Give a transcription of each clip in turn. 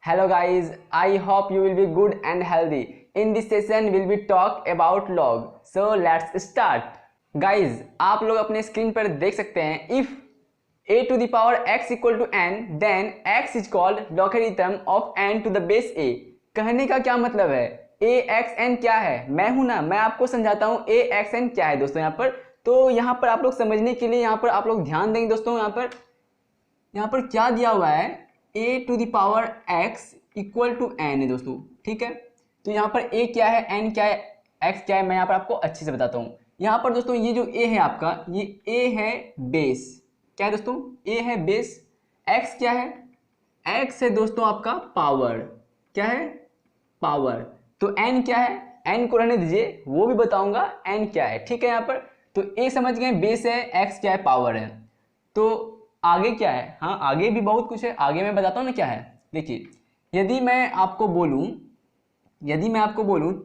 Hello guys, I hope you will be good and healthy. In this session we'll be talk about log. So let's start. Guys, आप लोग अपने screen पर देख सकते हैं if a to the power x equal to n then x is called logarithm of n to the base a. कहने का क्या मतलब है? a x n क्या है? मैं हूं ना, मैं आपको समझाता हूं a x n क्या है दोस्तों यहाँ पर। तो यहाँ पर आप लोग समझने के लिए यहाँ पर आप लोग ध्यान देंगे दोस्तों। यहाँ पर क्या दिया हुआ है, a to the power x equal to n है दोस्तों, ठीक है। तो यहाँ पर a क्या है, n क्या है, x क्या है, मैं यहाँ पर आपको अच्छे से बताता हूँ। यहाँ पर दोस्तों ये जो a है आपका, ये a है बेस, क्या है दोस्तों, a है बेस। x क्या है, x है दोस्तों आपका पावर, क्या है, पावर। तो n क्या है, n को रहने दीजिए, वो भी बताऊंगा n क्या है, ठीक है। यहाँ पर तो a समझ गए, बेस है, x क्या है, पावर है। तो आगे क्या है, हाँ आगे भी बहुत कुछ है, आगे मैं बताता हूँ ना क्या है। देखिए, यदि मैं आपको बोलूँ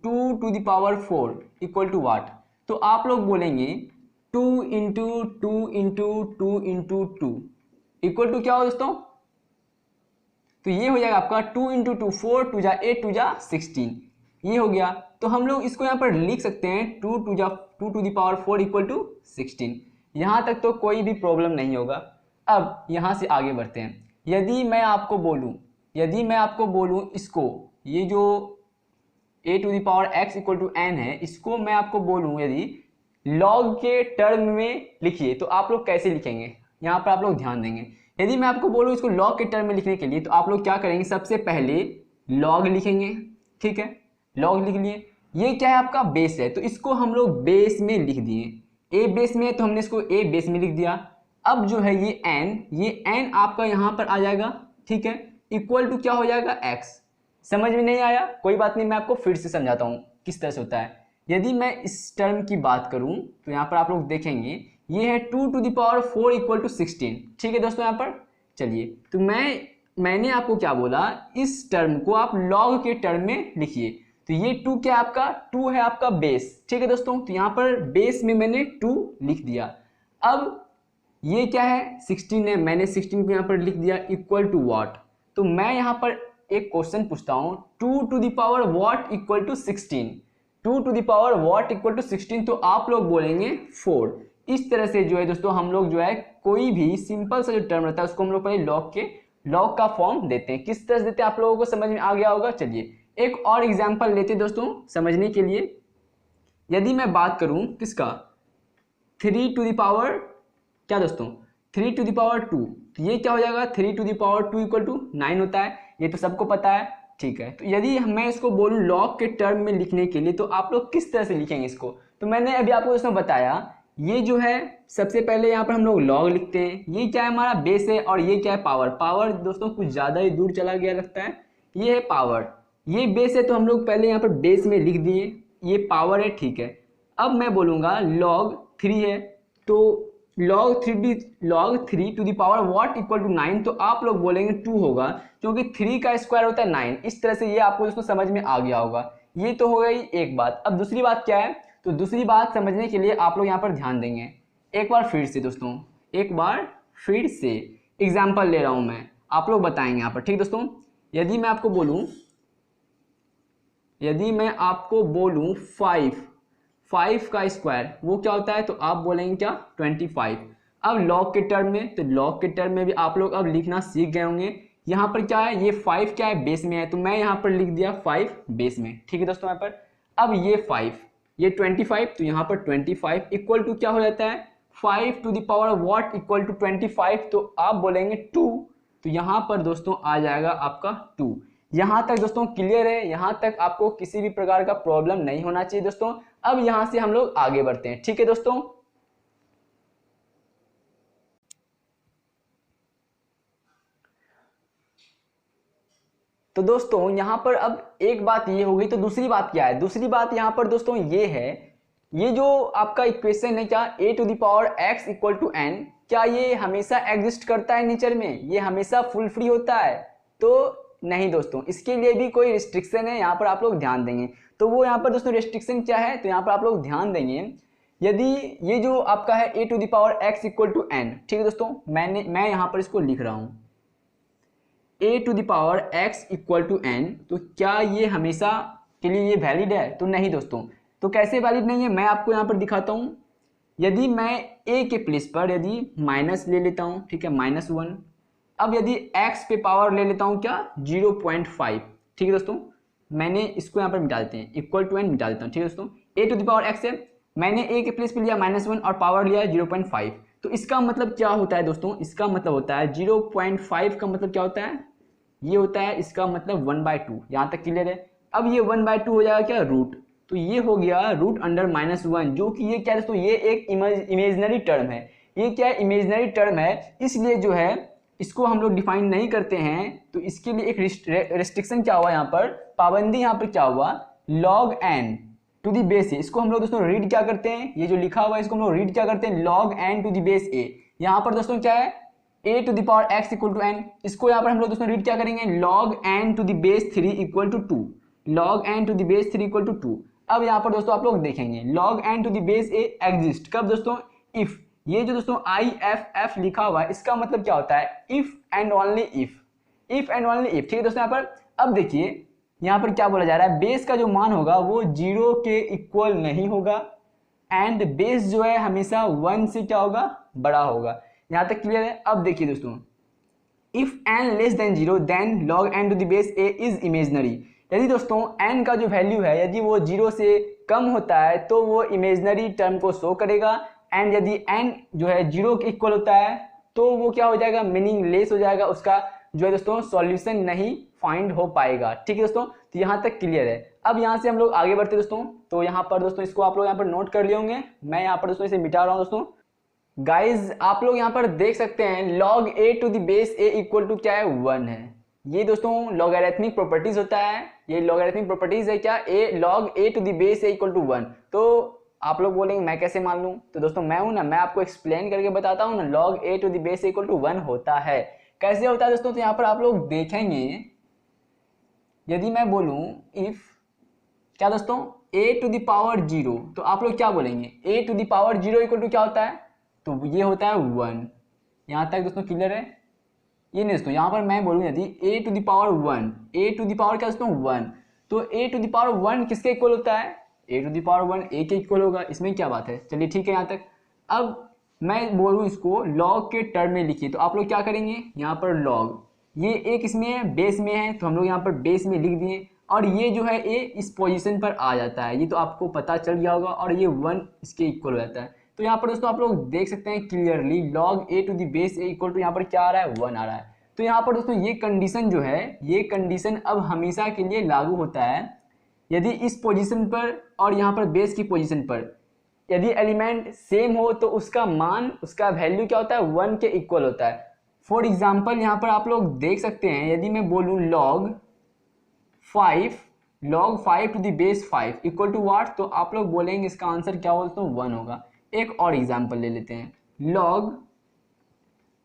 2 to the power 4 equal to what, तो आप लोग बोलेंगे 2 into 2 into 2 into 2 equal to क्या हो दोस्तों, तो ये हो जाएगा आपका 2 इंटू 2 4 2 जा 8 2 जा 16, ये हो गया। तो हम लोग इसको यहाँ पर लिख सकते हैं 2 to the power 4 equal to 16। यहाँ तक तो कोई भी प्रॉब्लम नहीं होगा। अब यहाँ से आगे बढ़ते हैं। यदि मैं आपको बोलूँ इसको, ये जो a to the power x equal to n है, इसको मैं आपको बोलूँ यदि log के टर्म में लिखिए, तो आप लोग कैसे लिखेंगे, यहाँ पर आप लोग ध्यान देंगे। यदि मैं आपको बोलूँ इसको log के टर्म में लिखने के लिए, तो आप लोग क्या करेंगे, सबसे पहले log लिखेंगे, ठीक है, log लिख लिए। ये क्या है, आपका बेस है, तो इसको हम लोग बेस में लिख दिए। a बेस में है तो हमने इसको a बेस में लिख दिया। अब जो है ये n आपका यहाँ पर आ जाएगा, ठीक है, इक्वल टू क्या हो जाएगा, x। समझ में नहीं आया, कोई बात नहीं, मैं आपको फिर से समझाता हूँ किस तरह से होता है। यदि मैं इस टर्म की बात करूँ तो यहाँ पर आप लोग देखेंगे ये है 2 to the power 4 equal to 16, ठीक है दोस्तों। यहाँ पर चलिए, तो मैंने आपको क्या बोला, इस टर्म को आप log के टर्म में लिखिए। तो ये 2 क्या आपका, 2 है आपका बेस, ठीक है दोस्तों। तो यहाँ पर बेस में मैंने 2 लिख दिया। अब ये क्या है, 16 है, मैंने 16 को यहाँ पर लिख दिया इक्वल टू वाट। तो मैं यहाँ पर एक क्वेश्चन पूछता हूँ, 2 to the power what equal to 16, 2 to the power what equal to 16, तो आप लोग बोलेंगे 4। इस तरह से जो है दोस्तों, हम लोग जो है कोई भी सिंपल सा जो टर्म रहता है उसको हम लोग पहले लॉग का फॉर्म देते हैं। किस तरह से देते हैं आप लोगों को समझ में आ गया होगा। चलिए एक और एग्जाम्पल लेते हैं दोस्तों समझने के लिए। यदि मैं बात करूँ किसका, 3 टू द पावर क्या दोस्तों, 3 टू द पावर 2, तो ये क्या हो जाएगा, 3 to the power 2 equal to 9 होता है, ये तो सबको पता है, ठीक है। तो यदि मैं इसको बोलूँ लॉग के टर्म में लिखने के लिए, तो आप लोग किस तरह से लिखेंगे इसको। तो मैंने अभी आपको इसमें बताया, ये जो है सबसे पहले यहाँ पर हम लोग लॉग लिखते हैं। ये क्या है, हमारा बेस है, और ये क्या है, पावर। पावर दोस्तों कुछ ज़्यादा ही दूर चला गया लगता है, ये है पावर, ये बेस है, तो हम लोग पहले यहाँ पर बेस में लिख दिए, ये पावर है, ठीक है। अब मैं बोलूँगा log 3 है, तो log 3 to the power what equal to 9, तो आप लोग बोलेंगे 2 होगा, क्योंकि 3 का स्क्वायर होता है 9। इस तरह से ये आपको दोस्तों समझ में आ गया होगा। ये तो हो गई एक बात। अब दूसरी बात क्या है, तो दूसरी बात समझने के लिए आप लोग यहाँ पर ध्यान देंगे। एक बार फिर से दोस्तों, एक बार फिर से एग्जाम्पल ले रहा हूँ मैं, आप लोग बताएंगे यहाँ पर, ठीक दोस्तों। यदि मैं आपको बोलूँ 5 का स्क्वायर वो क्या होता है, तो आप बोलेंगे क्या, 25। अब लॉग के टर्म में, तो लॉग के टर्म में भी आप लोग अब लिखना सीख गए होंगे। यहाँ पर क्या है, ये 5 क्या है, बेस में है, तो मैं यहाँ पर लिख दिया 5 बेस में, ठीक है दोस्तों। यहाँ पर अब ये 5, ये 25, तो यहाँ पर 25 इक्वल टू क्या हो जाता है, 5 to the power what equal to 25, तो आप बोलेंगे 2, तो यहाँ पर दोस्तों आ जाएगा आपका 2। यहाँ तक दोस्तों क्लियर है, यहाँ तक आपको किसी भी प्रकार का प्रॉब्लम नहीं होना चाहिए दोस्तों। अब यहाँ से हम लोग आगे बढ़ते हैं, ठीक है दोस्तों। तो दोस्तों यहाँ पर अब एक बात ये हो गई, तो दूसरी बात क्या है, दूसरी बात यहाँ पर दोस्तों ये है, ये जो आपका इक्वेशन है क्या, a to the power x equal to n, क्या ये हमेशा एग्जिस्ट करता है नेचर में, ये हमेशा फुल फ्री होता है, तो नहीं दोस्तों, इसके लिए भी कोई रिस्ट्रिक्शन है, यहाँ पर आप लोग ध्यान देंगे। तो वो यहाँ पर दोस्तों रिस्ट्रिक्शन क्या है, तो यहाँ पर आप लोग ध्यान देंगे। यदि ये जो आपका है a to the power x equal to n, ठीक है दोस्तों, मैं यहाँ पर इसको लिख रहा हूँ, a to the power x equal to n, तो क्या ये हमेशा के लिए ये वैलिड है? तो नहीं दोस्तों। तो कैसे वैलिड नहीं है, मैं आपको यहाँ पर दिखाता हूँ। यदि मैं ए के प्लेस पर यदि माइनस ले लेता हूँ, ठीक है, -1, अब यदि एक्स पे पावर ले लेता हूँ क्या, 0.5, ठीक है दोस्तों, मैंने इसको यहाँ पर मिटा देते हैं, इक्वल टू एन मिटा देता हूँ, ठीक है दोस्तों। ए टू द पावर एक्स है, मैंने ए के प्लेस पे लिया -1 और पावर लिया 0.5, तो इसका मतलब क्या होता है दोस्तों, इसका मतलब होता है 0.5 का मतलब क्या होता है, ये होता है इसका मतलब 1/2। यहाँ तक क्लियर है? अब ये 1/2 हो जाएगा क्या, रूट, तो ये हो गया रूट अंडर -1, जो कि ये क्या है दोस्तों, ये एक इमेजनरी टर्म है। ये क्या है, इमेजनरी टर्म है, इसलिए जो है इसको हम लोग डिफाइन नहीं करते हैं। तो इसके लिए एक रेस्ट्रिक्शन क्या हुआ, यहाँ पर पाबंदी, यहाँ पर क्या हुआ, log n to the base a, इसको हम लोग दोस्तों रीड क्या करते हैं, ये जो लिखा हुआ है इसको हम लोग रीड क्या करते हैं, log n to the base a. यहाँ पर दोस्तों क्या है, a to the power x equal to n, इसको यहाँ पर हम लोग दोस्तों रीड क्या करेंगे, log n to the base 3 equal to 2, log n to the base 3 equal to 2। अब यहाँ पर दोस्तों आप लोग देखेंगे log n to the base a exist कब दोस्तों, इफ, ये जो दोस्तों IFF लिखा हुआ है इसका मतलब क्या होता है, if and only if, if and only if, ठीक है दोस्तों। यहाँ पर अब देखिए यहाँ पर क्या बोला जा रहा है, बेस का जो मान होगा वो 0 के इक्वल नहीं होगा, एंड बेस जो है हमेशा 1 से क्या होगा, बड़ा होगा। यहाँ तक क्लियर है? अब देखिए दोस्तों, if n less than 0 then log n to the base a is imaginary. यदि दोस्तों n का जो वैल्यू है यदि वो 0 से कम होता है तो वो इमेजनरी टर्म को शो करेगा, एंड यदि n जो है 0 के इक्वल होता है तो वो क्या हो जाएगा, मीनिंगलेस हो जाएगा, उसका जो है दोस्तों सॉल्यूशन नहीं फाइंड हो पाएगा। ठीक है दोस्तों, तो यहाँ तक क्लियर है। अब यहाँ से हम लोग आगे बढ़ते दोस्तों, तो यहाँ पर दोस्तों इसको आप लोग यहाँ पर नोट कर लिए होंगे, मैं यहाँ पर दोस्तों इसे मिटा रहा हूँ दोस्तों। गाइज आप लोग यहाँ पर देख सकते हैं log a to the base a equal to क्या है, 1 है। ये दोस्तों लॉगरिथमिक प्रॉपर्टीज होता है, ये लॉगरिथमिक प्रॉपर्टीज है क्या, log a to the base a equal to 1। तो आप लोग बोलेंगे मैं कैसे मान लूँ, तो दोस्तों मैं हूँ ना, मैं आपको एक्सप्लेन करके बताता हूँ ना, log a to the base a equal to 1 होता है। कैसे होता है दोस्तों, तो यहाँ पर आप लोग देखेंगे, यदि मैं बोलूँ इफ क्या दोस्तों a टू द पावर 0, तो आप लोग क्या बोलेंगे, a to the power 0 equal to क्या होता है, तो ये होता है 1। यहाँ तक दोस्तों क्लियर है? ये नहीं दोस्तों, यहाँ पर मैं बोलूँ यदि a to the power 1, a to the power क्या दोस्तों 1, तो a टू द पावर 1 किसके इक्वल होता है, a to the power 1 a के इक्वल होगा, इसमें क्या बात है। चलिए ठीक है यहाँ तक। अब मैं बोलूँ इसको log के टर्म में लिखिए, तो आप लोग क्या करेंगे, यहाँ पर log, ये एक इसमें है बेस में है, तो हम लोग यहाँ पर बेस में लिख दिए, और ये जो है a इस पोजीशन पर आ जाता है, ये तो आपको पता चल गया होगा, और ये 1 इसके इक्वल हो जाता है। तो यहाँ पर दोस्तों आप लोग देख सकते हैं clearly log a to the base a equal to यहाँ पर क्या आ रहा है, 1 आ रहा है। तो यहाँ पर दोस्तों ये कंडीशन जो है, ये कंडीशन अब हमेशा के लिए लागू होता है, यदि इस पोजीशन पर और यहाँ पर बेस की पोजीशन पर यदि एलिमेंट सेम हो तो उसका मान, उसका वैल्यू क्या होता है, 1 के इक्वल होता है। फॉर एग्जाम्पल यहाँ पर आप लोग देख सकते हैं, यदि मैं बोलूँ log 5 to the base 5 equal to what, तो आप लोग बोलेंगे इसका आंसर क्या होगा दोस्तों, 1 होगा। एक और एग्जाम्पल ले लेते हैं, log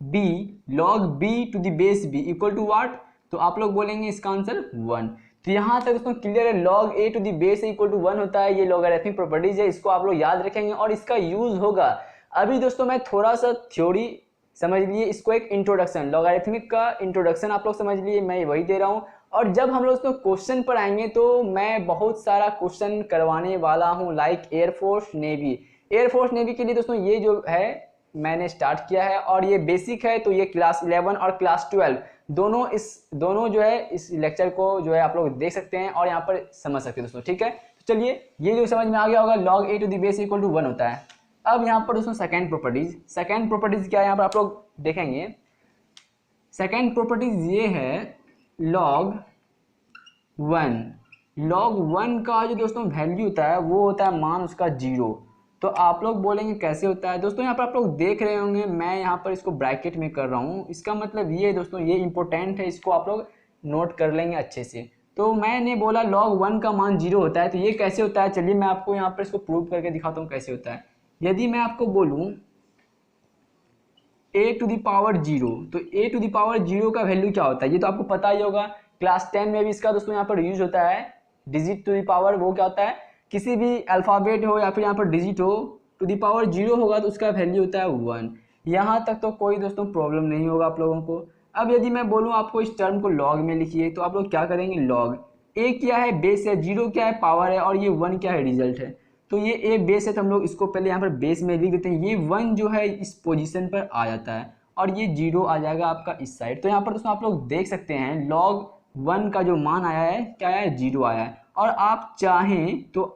b to the base b equal to what, तो आप लोग बोलेंगे इसका आंसर 1। तो यहाँ तक दोस्तों क्लियर है, log a to the base a equal to 1 होता है। ये लॉगरिथमिक प्रॉपर्टीज है, इसको आप लोग याद रखेंगे और इसका यूज होगा। अभी दोस्तों मैं थोड़ा सा थ्योरी समझ लिए, इसको एक इंट्रोडक्शन, लॉगरिथमिक का इंट्रोडक्शन आप लोग समझ लिए, मैं वही दे रहा हूँ। और जब हम लोग उसको क्वेश्चन पर आएंगे तो मैं बहुत सारा क्वेश्चन करवाने वाला हूँ, लाइक एयरफोर्स नेवी के लिए दोस्तों ये जो है मैंने स्टार्ट किया है, और ये बेसिक है, तो ये क्लास 11 और क्लास 12 दोनों जो है इस लेक्चर को जो है आप लोग देख सकते हैं और यहाँ पर समझ सकते हैं दोस्तों। ठीक है, तो चलिए ये जो समझ में आ गया होगा, log a to the base equal to 1 होता है। अब यहाँ पर दोस्तों सेकेंड प्रॉपर्टीज क्या है, यहाँ पर आप लोग देखेंगे। सेकेंड प्रॉपर्टीज ये है log 1 का जो दोस्तों वैल्यू होता है वो होता है मान उसका 0। तो आप लोग बोलेंगे कैसे होता है दोस्तों, यहाँ पर आप लोग देख रहे होंगे, मैं यहाँ पर इसको ब्रैकेट में कर रहा हूँ, इसका मतलब ये दोस्तों ये इंपॉर्टेंट है, इसको आप लोग नोट कर लेंगे अच्छे से। तो मैंने बोला log 1 का मान 0 होता है, तो ये कैसे होता है, चलिए मैं आपको यहाँ पर इसको प्रूव करके दिखाता हूँ कैसे होता है। यदि मैं आपको बोलूँ a टू द पावर 0, तो a टू द पावर 0 का वैल्यू क्या होता है, ये तो आपको पता ही होगा, क्लास 10 में भी इसका दोस्तों यहाँ पर यूज होता है। डिजिट टू द पावर वो क्या होता है, किसी भी अल्फ़ाबेट हो या फिर यहाँ पर डिजिट हो, टू द पावर 0 होगा तो उसका वैल्यू होता है 1। यहाँ तक तो कोई दोस्तों प्रॉब्लम नहीं होगा आप लोगों को। अब यदि मैं बोलूँ आपको इस टर्म को लॉग में लिखिए, तो आप लोग क्या करेंगे, लॉग ए क्या है, बेस है, जीरो क्या है, पावर है, और ये वन क्या है, रिजल्ट है। तो ये ए बेस है, तो हम लोग इसको पहले यहाँ पर बेस में लिख देते हैं। ये वन जो है इस पोजीशन पर आ जाता है और ये जीरो आ जाएगा आपका इस साइड। तो यहाँ पर दोस्तों आप लोग देख सकते हैं लॉग वन का जो मान आया है क्या आया है, जीरो आया है। और आप चाहें तो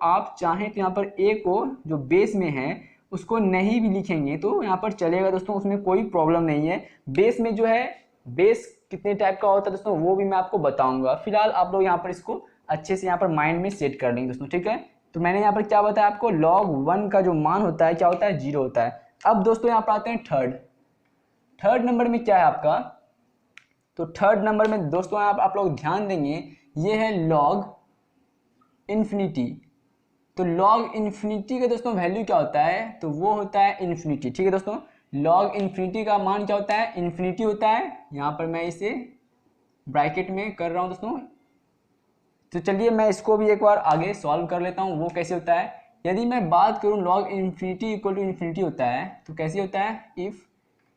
यहाँ पर ए को जो बेस में है उसको नहीं भी लिखेंगे तो यहाँ पर चलेगा दोस्तों, उसमें कोई प्रॉब्लम नहीं है। बेस में जो है, बेस कितने टाइप का होता है दोस्तों वो भी मैं आपको बताऊंगा। फिलहाल आप लोग यहाँ पर इसको अच्छे से यहाँ पर माइंड में सेट कर लेंगे दोस्तों, ठीक है। तो मैंने यहाँ पर क्या बताया आपको, लॉग वन का जो मान होता है क्या होता है, जीरो होता है। अब दोस्तों यहाँ पर आते हैं थर्ड नंबर में क्या है आपका, तो थर्ड नंबर में दोस्तों आप लोग ध्यान देंगे, ये है लॉग इन्फिनिटी। तो लॉग इन्फिनिटी का दोस्तों वैल्यू क्या होता है, तो वो होता है इन्फिनिटी, ठीक है दोस्तों। लॉग इन्फिनिटी का मान क्या होता है, इन्फिनिटी होता है। यहाँ पर मैं इसे ब्रैकेट में कर रहा हूँ दोस्तों। तो चलिए मैं इसको भी एक बार आगे सॉल्व कर लेता हूँ, वो कैसे होता है। यदि मैं बात करूँ log infinity equal to infinity होता है, तो कैसे होता है, इफ़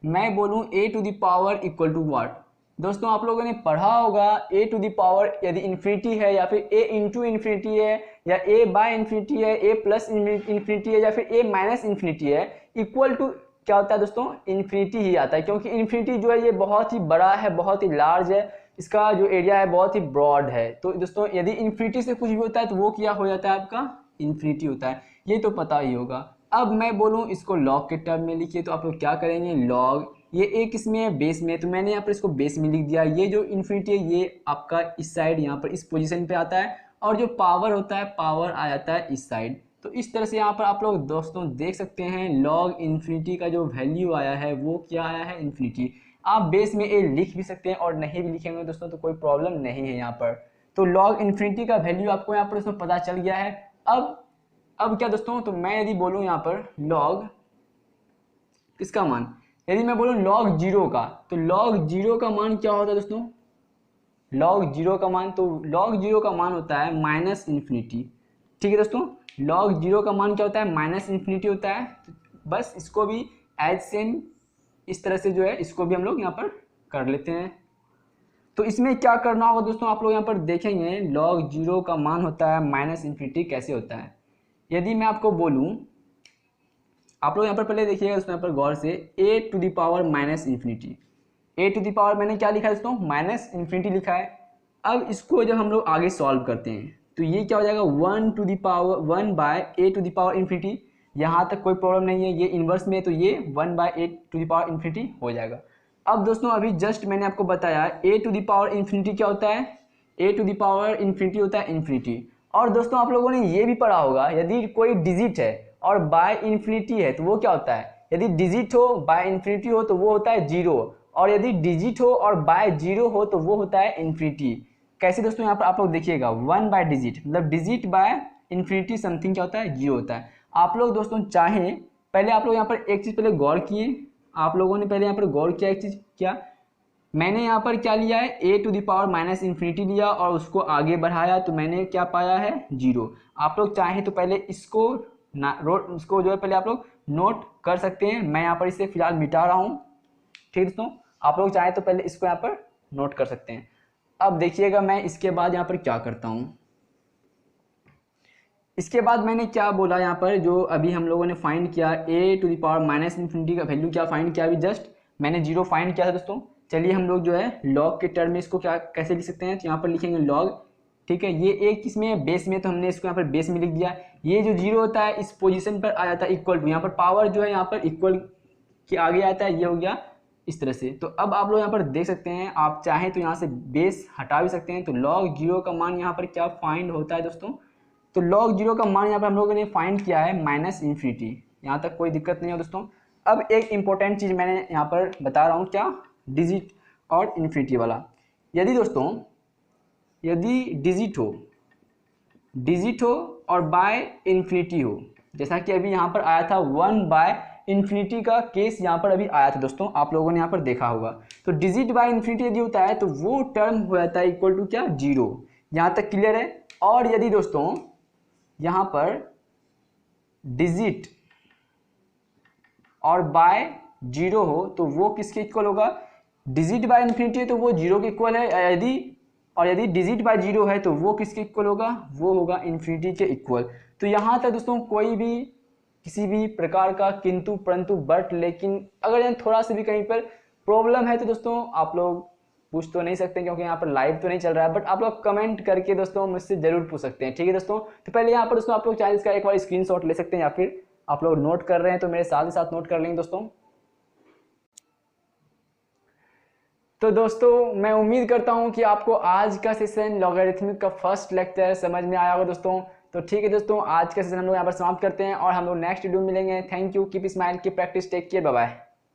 मैं बोलूँ a to the power equal to what. दोस्तों आप लोगों ने पढ़ा होगा ए टू द पावर यदि इन्फिनिटी है, या फिर ए इंटू इन्फिनिटी है, या ए बाय इन्फिनिटी है, ए प्लस इन्फिनिटी है, या फिर ए माइनस इन्फिनिटी है, इक्वल टू क्या होता है दोस्तों, इन्फिनिटी ही आता है। क्योंकि इन्फिनिटी जो है ये बहुत ही बड़ा है, बहुत ही लार्ज है, इसका जो एरिया है बहुत ही ब्रॉड है। तो दोस्तों यदि इन्फिनिटी से कुछ भी होता है तो वो क्या हो जाता है आपका, इन्फिनिटी होता है, ये तो पता ही होगा। अब मैं बोलूँ इसको लॉग के टर्म में लिखिए, तो आप लोग क्या करेंगे, लॉग ये एक किसमें है, बेस में, तो मैंने यहाँ पर इसको बेस में लिख दिया। ये जो इन्फिनिटी है ये आपका इस साइड यहाँ पर इस पोजीशन पे आता है, और जो पावर होता है पावर आ जाता है इस साइड। तो इस तरह से यहाँ पर आप लोग दोस्तों देख सकते हैं लॉग इन्फिनिटी का जो वैल्यू आया है वो क्या आया है, इन्फिनिटी। आप बेस में ए लिख भी सकते हैं और नहीं भी लिखेंगे दोस्तों तो कोई प्रॉब्लम नहीं है यहाँ पर। तो लॉग इन्फिनिटी का वैल्यू आपको यहाँ पर उसमें पता चल गया है। अब क्या दोस्तों, तो मैं यदि बोलूँ यहाँ पर लॉग किसका मान, यदि मैं बोलूँ लॉग जीरो का, तो लॉग जीरो का मान क्या होता है दोस्तों, लॉग जीरो का मान, तो लॉग जीरो का मान होता है माइनस इन्फिनिटी, ठीक है दोस्तों। लॉग जीरो का मान क्या होता है, माइनस इन्फिनिटी होता है। तो बस इसको भी एज सेम इस तरह से जो है इसको भी हम लोग यहाँ पर कर लेते हैं। तो इसमें क्या करना होगा दोस्तों, आप लोग यहाँ पर देखेंगे लॉग जीरो का मान होता है माइनस इन्फिनिटी, कैसे होता है। यदि मैं आपको बोलूँ, आप लोग यहाँ पर पहले देखिएगा दोस्तों, यहाँ पर गौर से a to the power minus infinity, a to the power मैंने क्या लिखा है दोस्तों, माइनस इन्फिनिटी लिखा है। अब इसको जब हम लोग आगे सॉल्व करते हैं तो ये क्या हो जाएगा, one to the power one by A to the power infinity. यहाँ तक कोई प्रॉब्लम नहीं है, ये इन्वर्स में है तो ये one by A to the power infinity हो जाएगा। अब दोस्तों अभी जस्ट मैंने आपको बताया A to the power infinity क्या होता है, ए टू द पावर इन्फिनिटी होता है इन्फिनिटी। और दोस्तों आप लोगों ने ये भी पढ़ा होगा यदि कोई डिजिट है और बाय इन्फिनिटी है तो वो क्या होता है, यदि डिजिट हो बाय इन्फिनिटी हो तो वो होता है जीरो, और यदि डिजिट हो और बाय जीरो हो तो वो होता है इन्फिनिटी। कैसे दोस्तों, यहाँ पर आप लोग देखिएगा, वन बाय डिजिट मतलब डिजिट बाय इन्फिनिटी समथिंग क्या होता है, जीरो होता है। आप लोग दोस्तों चाहें, पहले आप लोग यहाँ पर एक चीज़ पहले गौर किए, आप लोगों ने पहले यहाँ पर गौर किया एक चीज़ क्या, मैंने यहाँ पर क्या लिया है, ए to the power minus infinity लिया और उसको आगे बढ़ाया तो मैंने क्या पाया है, जीरो। आप लोग चाहें तो पहले इसको उसको जो है पहले आप लोग नोट कर सकते हैं, मैं यहाँ पर इसे फिलहाल मिटा रहा हूँ, ठीक दोस्तों। आप लोग चाहें तो पहले इसको यहाँ पर नोट कर सकते हैं। अब देखिएगा मैं इसके बाद यहाँ पर क्या करता हूँ, इसके बाद मैंने क्या बोला यहाँ पर, जो अभी हम लोगों ने फाइंड किया a to the power minus infinity का वैल्यू क्या फाइंड किया, अभी जस्ट मैंने जीरो फाइंड किया था दोस्तों। चलिए हम लोग जो है लॉग के टर्म में इसको क्या कैसे लिख सकते हैं, तो यहाँ पर लिखेंगे लॉग, ठीक है। ये एक किसमें बेस में, तो हमने इसको यहाँ पर बेस में लिख दिया। ये जो जीरो होता है इस पोजीशन पर आ जाता है इक्वल टू, यहाँ पर पावर जो है यहाँ पर इक्वल के आगे आता है, ये हो गया इस तरह से। तो अब आप लोग यहाँ पर देख सकते हैं, आप चाहें तो यहाँ से बेस हटा भी सकते हैं। तो लॉग जीरो का मान यहाँ पर क्या फाइंड होता है दोस्तों, तो लॉग जीरो का मान यहाँ पर हम लोगों ने फाइंड किया है माइनस इन्फिनिटी, यहाँ तक कोई दिक्कत नहीं है दोस्तों। अब एक इंपॉर्टेंट चीज़ मैंने यहाँ पर बता रहा हूँ, क्या, डिजिट और इन्फिनिटी वाला। यदि दोस्तों यदि डिजिट हो और बाय इन्फिनिटी हो, जैसा कि अभी यहाँ पर आया था वन बाय इन्फिनिटी का केस यहाँ पर अभी आया था दोस्तों, आप लोगों ने यहाँ पर देखा होगा। तो डिजिट बाय इन्फिनिटी यदि होता है तो वो टर्म हो जाता है इक्वल टू क्या, जीरो। यहाँ तक क्लियर है। और यदि दोस्तों यहाँ पर डिजिट और बाय जीरो हो तो वो किसके इक्वल होगा, डिजिट बाय इन्फिनिटी है तो वो जीरो के इक्वल है, यदि डिजिट बाय जीरो है तो वो किसके इक्वल होगा, वो होगा इन्फिनिटी के इक्वल। तो यहाँ तक दोस्तों कोई भी किसी भी प्रकार का किंतु परंतु बट लेकिन अगर यहाँ थोड़ा सा भी कहीं पर प्रॉब्लम है तो दोस्तों आप लोग पूछ तो नहीं सकते क्योंकि यहाँ पर लाइव तो नहीं चल रहा है, बट आप लोग कमेंट करके दोस्तों मुझसे जरूर पूछ सकते हैं, ठीक है दोस्तों। तो पहले यहाँ पर दोस्तों आप लोग चाहे इसका एक बार स्क्रीनशॉट ले सकते हैं या फिर आप लोग नोट कर रहे हैं तो मेरे साथ ही साथ नोट कर लेंगे दोस्तों। तो दोस्तों मैं उम्मीद करता हूँ कि आपको आज का सेशन लॉगरिथमिक का फर्स्ट लेक्चर समझ में आया होगा दोस्तों। तो ठीक है दोस्तों, आज का सेशन हम लोग यहाँ पर समाप्त करते हैं और हम लोग नेक्स्ट वीडियो में मिलेंगे। Thank you, keep smile, keep practice, take care, bye bye.